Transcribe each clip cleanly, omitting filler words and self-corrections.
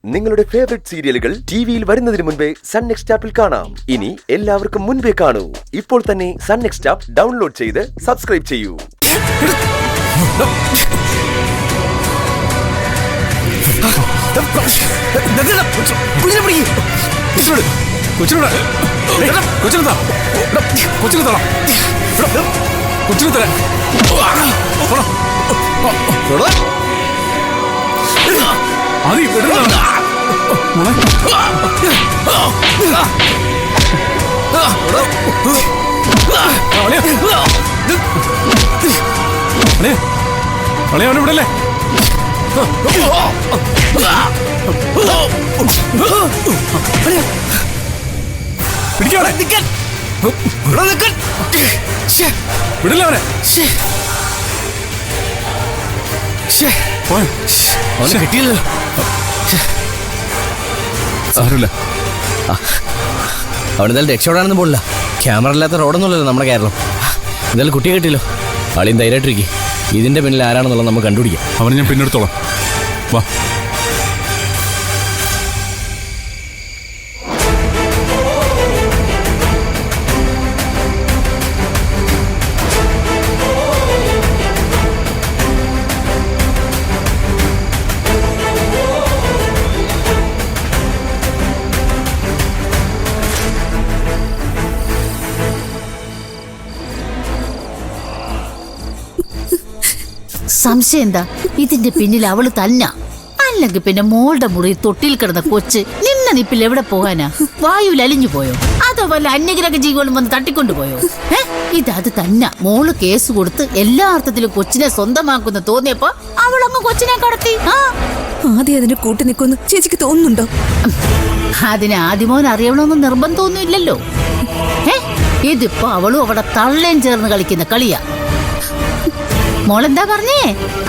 നിങ്ങളുടെ ഫേവറേറ്റ് സീരിയലുകൾ ടിവിയിൽ വരുന്നതിന് മുൻപേ സൺ നെക്സ്റ്റ് ആപ്പിൽ കാണാം. ഇനി എല്ലാവർക്കും മുൻപേ കാണൂ. ഇപ്പോൾ തന്നെ സൺ നെക്സ്റ്റ് ആപ്പ് ഡൗൺലോഡ് ചെയ്ത് സബ്സ്ക്രൈബ് ചെയ്യൂ. വിടല്ലേ പിടിക്കവനെ വിടില്ല അവനെ. കിട്ടിയല്ലോ. സാരമില്ല, അവനെന്തായാലും രക്ഷപ്പെടാനൊന്നും പോലില്ല. ക്യാമറ ഇല്ലാത്ത റോഡൊന്നുമല്ലല്ലോ നമ്മുടെ കേരളം. എന്തായാലും കുട്ടിയെ കിട്ടിയല്ലോ. ആളിയും ധൈര്യമായിട്ടിരിക്കും. ഇതിന്റെ പിന്നിൽ ആരാണെന്നുള്ളത് നമുക്ക് കണ്ടുപിടിക്കാം. അവനെ ഞാൻ പിന്നെടുത്തോളാം. വാ. സംശയം എന്താ? ഇതിന്റെ പിന്നിൽ അവള് തന്നെ. അല്ലെങ്കിൽ പിന്നെ മോളുടെ മുറി തൊട്ടിൽ കിടന്ന കൊച്ച് നിന്ന നിപ്പിൽ എവിടെ പോകാനാ? വായുവിൽ അലിഞ്ഞു പോയോ? അതോ വല്ല അന്യഗ്രഹ ജീവികളും വന്ന് തട്ടിക്കൊണ്ടുപോയോ? ഇത് തന്നെ. മോള് കേസ് കൊടുത്ത് എല്ലാ അർത്ഥത്തിലും കൊച്ചിനെ സ്വന്തമാക്കുന്ന തോന്നിയപ്പോ അവളങ്ങ് കൊച്ചിനെ കടത്തി. ആദ്യം അതിന് കൂട്ടി നിൽക്കുമെന്ന് ചേച്ചിക്ക് തോന്നുന്നുണ്ടോ? അതിന് ആദ്യമോൻ അറിയണമെന്ന് നിർബന്ധമൊന്നുമില്ലല്ലോ. ഇതിപ്പോ അവളും അവിടെ തള്ളയും ചേർന്ന് കളിക്കുന്ന കളിയാ. മോളെന്താ പറഞ്ഞേ?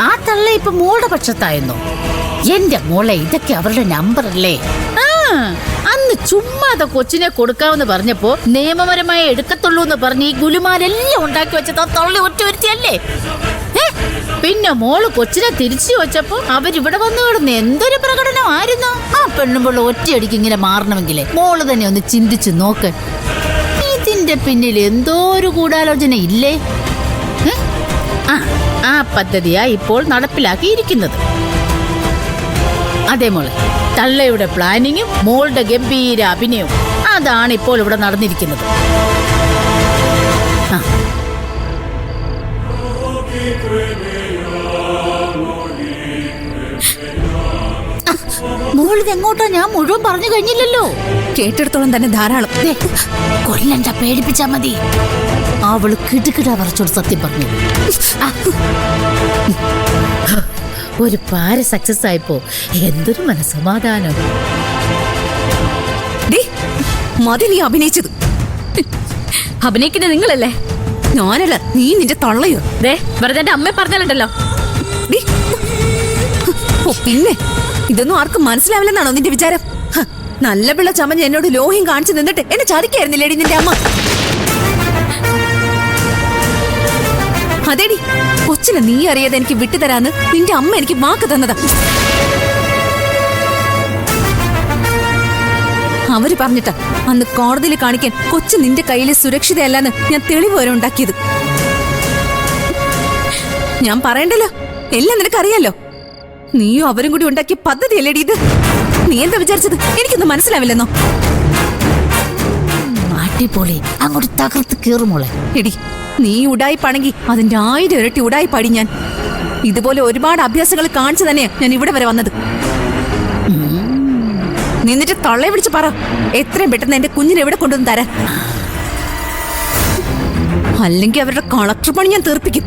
ആ തള്ള ഇപ്പൊ മോളുടെ പക്ഷത്തായെന്നോ? എന്റെ മോളെ, ഇതൊക്കെ അവരുടെ നമ്പർ അല്ലേ? അന്ന് ചുമ്മാതെ കൊച്ചിനെ കൊടുക്കാമെന്ന് പറഞ്ഞപ്പോ നിയമപരമായി എടുക്കത്തുള്ളൂ എന്ന് പറഞ്ഞ് ഈ ഗുലുമാരെല്ലാം ഉണ്ടാക്കി വെച്ചത് ആ തള്ളി ഒറ്റ വരുത്തിയല്ലേ? പിന്നെ മോള് കൊച്ചിനെ തിരിച്ചു വെച്ചപ്പോ അവരിവിടെ വന്നു കിടന്ന് എന്തൊരു പ്രകടനമായിരുന്നു. ആ പെണ്ണുമ്പോൾ ഒറ്റയടിക്ക് ഇങ്ങനെ മാറണമെങ്കിലേ മോള് തന്നെ ഒന്ന് ചിന്തിച്ചു നോക്ക്. ഇതിന്റെ പിന്നിൽ എന്തോ ഒരു ഗൂഢാലോചന ഇല്ലേ? ആ പദ്ധതിയാ ഇപ്പോൾ നടപ്പിലാക്കിയിരിക്കുന്നത്. അതേ മോളെ, തള്ളയുടെ പ്ലാനിങ്ങും മോളുടെ ഗംഭീര അഭിനയവും അതാണ് ഇപ്പോൾ ഇവിടെ നടന്നിരിക്കുന്നത്. മോളിതെങ്ങോട്ടാ? ഞാൻ മുഴുവൻ പറഞ്ഞു കഴിഞ്ഞില്ലല്ലോ. കേട്ടിടത്തോളം തന്നെ ധാരാളം. കൊല്ലണ്ട, പേടിപ്പിച്ചാ മതി. അവള് കിടുകിട പറച്ചോട് സത്യം പറഞ്ഞു. ഒരു പാര സക്സസ് ആയപ്പോ എന്തൊരു മനസ്സമാധാനം. മതി നീ അഭിനയിച്ചത്. അഭിനയിക്കുന്നത് നിങ്ങളല്ലേ, ഞാനല്ല. നീ നിന്റെ തള്ളയോ? വെറുതെ എന്റെ അമ്മ പറഞ്ഞാലുണ്ടല്ലോ. പിന്നെ ഇതൊന്നും ആർക്കും മനസ്സിലാവില്ലെന്നാണോ നിന്റെ വിചാരം? നല്ല പിള്ള ചമഞ്ഞ് എന്നോട് ലോഹ്യം കാണിച്ചു നിന്നിട്ട് എന്നെ ചതിക്കായിരുന്നില്ലേടി നിന്റെ അമ്മ? അതേടി, കൊച്ചിനെ നീ അറിയാതെ എനിക്ക് വിട്ടുതരാന്ന് നിന്റെ അമ്മ എനിക്ക് വാക്ക് തന്നതാ. അവര് പറഞ്ഞിട്ടാ അന്ന് കോടതിയിൽ കാണിക്കാൻ കൊച്ചു നിന്റെ കയ്യിൽ സുരക്ഷിതയല്ലെന്ന് ഞാൻ തെളിവ് വരെ ഉണ്ടാക്കിയത്. ഞാൻ പറയണ്ടല്ലോ, എല്ലാം നിനക്കറിയാലോ. നീയും അവരും കൂടി ഉണ്ടാക്കിയ പദ്ധതിയല്ലേടി ഇത്. നീ എന്താ വിചാരിച്ചത്? എനിക്കൊന്നും മനസ്സിലാവില്ലെന്നോ? അടിപൊളി, അങ്ങോട്ട് തകർത്ത് കേറുമോളെ. എടി, നീ ഉടായിപ്പാണെങ്കിൽ അതിന്റെ 1000 ഇരട്ടി ഉടായിപ്പാടി ഞാൻ. ഇതുപോലെ ഒരുപാട് അഭ്യാസങ്ങൾ കാണിച്ചു തന്നെയാ ഞാൻ ഇവിടെ വരെ വന്നത്. നിന്നിട്ട് തള്ളയെ വിളിച്ച് പറ എത്രയും പെട്ടെന്ന് എന്റെ കുഞ്ഞിനെ എവിടെ കൊണ്ടുവന്ന് തരാൻ. അല്ലെങ്കിൽ അവരുടെ കളക്ടർ പണി ഞാൻ തീർപ്പിക്കും.